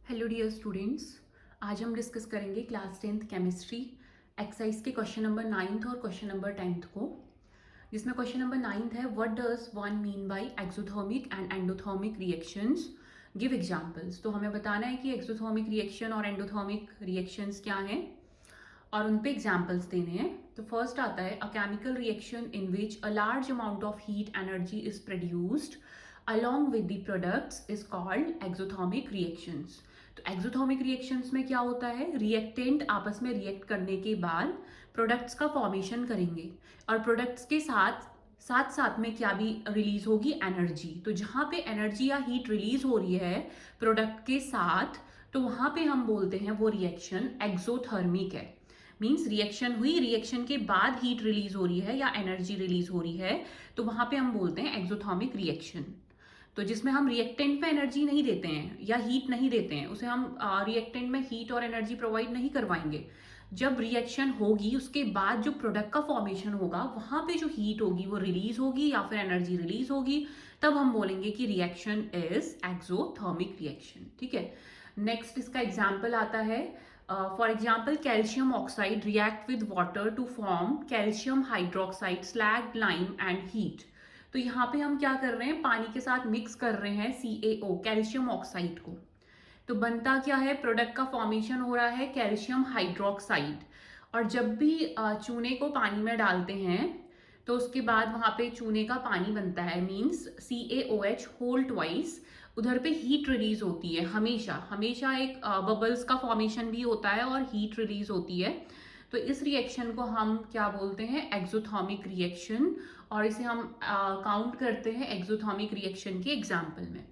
Hello dear students. आज हम discuss करेंगे क्लास 10th केमिस्ट्री एक्सरसाइज के क्वेश्चन नंबर 9th और क्वेश्चन नंबर 10th को, जिसमें क्वेश्चन नंबर 9th है what does one mean by exothermic and endothermic reactions, give examples. तो हमें बताना है कि एक्सोथर्मिक रिएक्शन और एंडोथर्मिक रिएक्शंस क्या हैं और उन पे एग्जांपल्स देने हैं। तो फर्स्ट आता है a chemical reaction in which a large amount of heat energy is produced along with the products is called exothermic reactions। तो एक्सोथर्मिक रिएक्शंस में क्या होता है, रिएक्टेंट आपस में रिएक्ट करने के बाद प्रोडक्ट्स का फॉर्मेशन करेंगे और प्रोडक्ट्स के साथ साथ साथ में क्या भी रिलीज होगी, एनर्जी। तो जहाँ पे एनर्जी या हीट रिलीज हो रही है प्रोडक्ट के साथ, तो वहाँ पे हम बोलते हैं वो रिएक्शन एक्सोथर्मिक है। मीन्स रिएक्शन हुई, रिएक्शन के बाद हीट रिलीज हो रही है या एनर्जी रिलीज हो रही है, तो वहाँ पे हम बोलते हैं एक्सोथर्मिक रिएक्शन। तो जिसमें हम रिएक्टेंट में एनर्जी नहीं देते हैं या हीट नहीं देते हैं, उसे हम रिएक्टेंट में हीट और एनर्जी प्रोवाइड नहीं करवाएंगे। जब रिएक्शन होगी उसके बाद जो प्रोडक्ट का फॉर्मेशन होगा वहां पे जो हीट होगी वो रिलीज होगी या फिर एनर्जी रिलीज होगी, तब हम बोलेंगे कि रिएक्शन इज एक्सोथर्मिक रिएक्शन। ठीक है, नेक्स्ट इसका एग्जाम्पल आता है। For example calcium oxide react with water to form calcium hydroxide slaked lime and heat. तो यहाँ पे हम क्या कर रहे हैं, पानी के साथ मिक्स कर रहे हैं CaO कैल्शियम ऑक्साइड को। तो बनता क्या है, प्रोडक्ट का फॉर्मेशन हो रहा है कैल्शियम हाइड्रोक्साइड। और जब भी चूने को पानी में डालते हैं तो उसके बाद वहां पे चूने का पानी बनता है, मींस CaOH होल ट्वाइस। उधर पे हीट रिलीज होती है, हमेशा हमेशा एक बबल्स का फॉर्मेशन भी होता है और हीट रिलीज होती है। तो इस रिएक्शन को हम क्या बोलते हैं, एक्सोथर्मिक रिएक्शन, और इसे हम काउंट करते हैं एक्सोथर्मिक रिएक्शन के एग्जाम्पल में।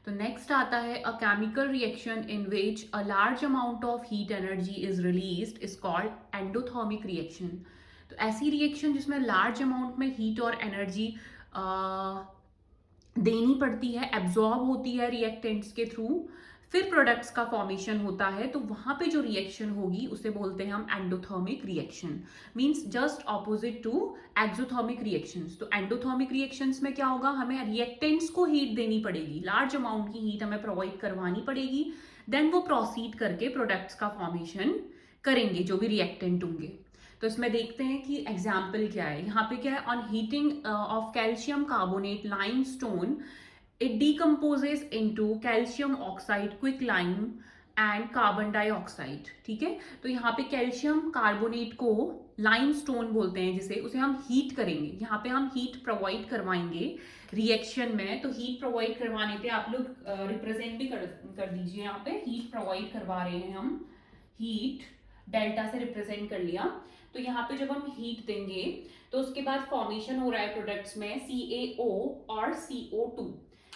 तो नेक्स्ट आता है a chemical reaction in which a large amount of heat energy is released is called endothermic reaction. तो ऐसी रिएक्शन जिसमें लार्ज अमाउंट में हीट और एनर्जी देनी पड़ती है, एब्जॉर्ब होती है रिएक्टेंट्स के थ्रू, फिर प्रोडक्ट्स का फॉर्मेशन होता है, तो वहां पे जो रिएक्शन होगी उसे बोलते हैं हम endothermic reaction. Means just opposite to exothermic reactions. तो एंडोथर्मिक रिएक्शंस में क्या होगा, हमें रिएक्टेंट्स को हीट देनी पड़ेगी, लार्ज अमाउंट की हीट हमें प्रोवाइड करवानी पड़ेगी, देन वो प्रोसीड करके प्रोडक्ट्स का फॉर्मेशन करेंगे जो भी रिएक्टेंट होंगे। तो इसमें देखते हैं कि एग्जाम्पल क्या है। यहाँ पे क्या है, on heating of calcium carbonate lime stone it decomposes into calcium oxide quicklime and carbon dioxide। ठीक है, तो यहाँ पे कैल्शियम कार्बोनेट को लाइम स्टोन बोलते हैं जिसे, उसे हम हीट करेंगे। यहाँ पे हम हीट प्रोवाइड करवाएंगे रिएक्शन में। तो हीट प्रोवाइड करवाने पे आप लोग रिप्रेजेंट भी कर दीजिए। यहाँ पे हीट प्रोवाइड करवा रहे हैं हम, हीट डेल्टा से रिप्रेजेंट कर लिया। तो यहाँ पे जब हम हीट देंगे तो उसके बाद फॉर्मेशन हो रहा है प्रोडक्ट्स में CaO और CO2।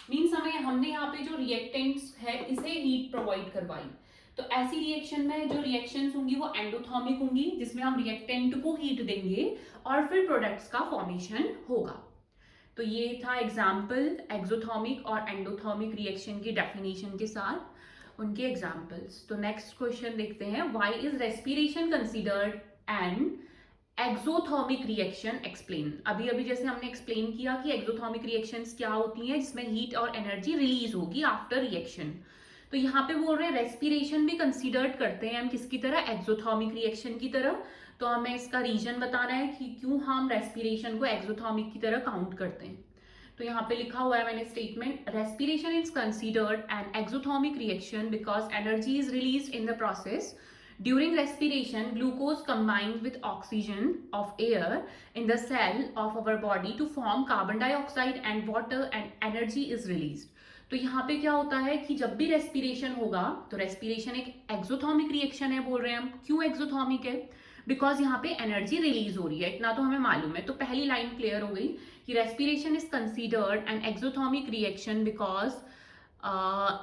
मीन्स हमने यहाँ पे जो रिएक्टेंट्स है इसे हीट प्रोवाइड करवाई। तो ऐसी रिएक्शन में जो रिएक्शंस होंगी वो एंडोथर्मिक होंगी, जिसमें हम रिएक्टेंट को हीट देंगे और फिर प्रोडक्ट्स का फॉर्मेशन होगा। तो ये था एग्जाम्पल एक्सोथर्मिक और एंडोथर्मिक रिएक्शन की डेफिनेशन के साथ उनके एग्जाम्पल्स। तो नेक्स्ट क्वेश्चन देखते हैं, why is respiration considered an exothermic reaction, explain. अभी अभी जैसे हमने एक्सप्लेन किया कि एक्सोथर्मिक रिएक्शंस क्या होती हैं, जिसमें हीट और एनर्जी रिलीज होगी आफ्टर रिएक्शन। तो यहाँ पे बोल रहे हैं रेस्पिरेशन भी कंसीडर्ड करते हैं हम किसकी तरह, एक्सोथर्मिक रिएक्शन की तरह। तो हमें इसका रीजन बताना है कि क्यों हम रेस्पिरेशन को एक्सोथर्मिक की तरह काउंट करते हैं। तो यहाँ पे लिखा हुआ है मैंने statement, respiration is considered an exothermic reaction because energy is release in the process. During respiration, glucose combines with oxygen of air in the cell of our body to form carbon dioxide and water and energy is released। तो यहाँ पे क्या होता है कि जब भी respiration होगा, तो रेस्पिरेशन एक एक्सोथर्मिक रिएक्शन है बोल रहे हैं हम। क्यों एक्सोथर्मिक है, बिकॉज यहाँ पे एनर्जी रिलीज हो रही है, इतना तो हमें मालूम है। तो पहली लाइन क्लियर हो गई कि respiration is considered an exothermic reaction because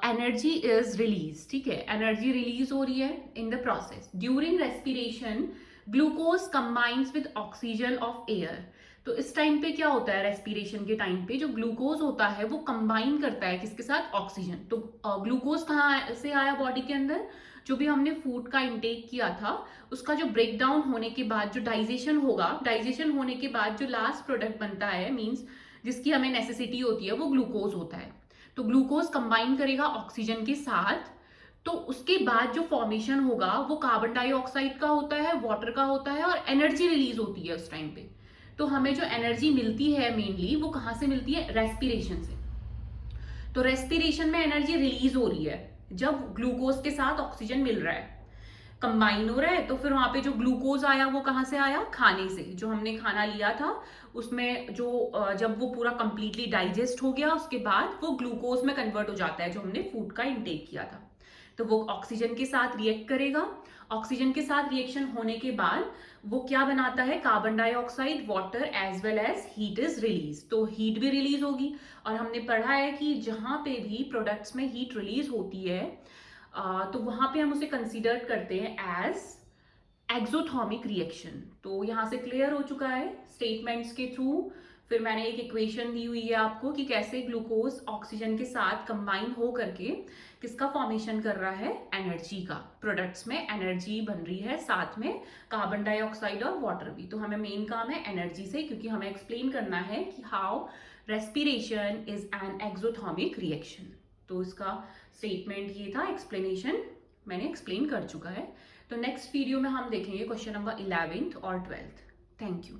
energy is release. ठीक है, एनर्जी रिलीज हो रही है in the process. During respiration glucose combines with oxygen of air. तो इस टाइम पे क्या होता है, रेस्पिरेशन के टाइम पे जो ग्लूकोज होता है वो कंबाइन करता है किसके साथ, ऑक्सीजन। तो ग्लूकोज कहाँ से आया बॉडी के अंदर, जो भी हमने फूड का इंटेक किया था उसका जो ब्रेक डाउन होने के बाद जो डाइजेशन होगा, डाइजेशन होने के बाद जो लास्ट प्रोडक्ट बनता है, मीन्स जिसकी हमें नेसेसिटी होती है, वो ग्लूकोज होता है। तो ग्लूकोज कंबाइन करेगा ऑक्सीजन के साथ तो उसके बाद जो फॉर्मेशन होगा वो कार्बन डाइऑक्साइड का होता है, वाटर का होता है और एनर्जी रिलीज होती है उस टाइम पे। तो हमें जो एनर्जी मिलती है मेनली वो कहाँ से मिलती है? रेस्पिरेशन से। तो रेस्पिरेशन में एनर्जी रिलीज हो रही है जब ग्लूकोज के साथ ऑक्सीजन मिल रहा है, कंबाइन हो रहा है। तो फिर वहां पे जो ग्लूकोज आया वो कहाँ से आया? खाने से। जो हमने खाना लिया था उसमें जो जब वो पूरा कंप्लीटली डाइजेस्ट हो गया उसके बाद वो ग्लूकोज में कन्वर्ट हो जाता है जो हमने फूड का इंटेक किया था। तो वो ऑक्सीजन के साथ रिएक्ट करेगा। ऑक्सीजन के साथ रिएक्शन होने के बाद वो क्या बनाता है? Carbon dioxide, water as well as heat is release. तो हीट भी रिलीज होगी। और हमने पढ़ा है कि जहां पे भी प्रोडक्ट्स में हीट रिलीज होती है तो वहां पे हम उसे कंसीडर करते हैं एज एक्सोथर्मिक रिएक्शन। तो यहाँ से क्लियर हो चुका है स्टेटमेंट्स के थ्रू। फिर मैंने एक इक्वेशन दी हुई है आपको कि कैसे ग्लूकोज ऑक्सीजन के साथ कंबाइन हो करके किसका फॉर्मेशन कर रहा है? एनर्जी का। प्रोडक्ट्स में एनर्जी बन रही है, साथ में कार्बन डाइऑक्साइड और वाटर भी। तो हमें मेन काम है एनर्जी से, क्योंकि हमें एक्सप्लेन करना है कि how respiration is an exothermic reaction. तो इसका स्टेटमेंट ये था, एक्सप्लेनेशन मैंने एक्सप्लेन कर चुका है। तो नेक्स्ट वीडियो में हम देखेंगे क्वेश्चन नंबर 11th और 12th। Thank you.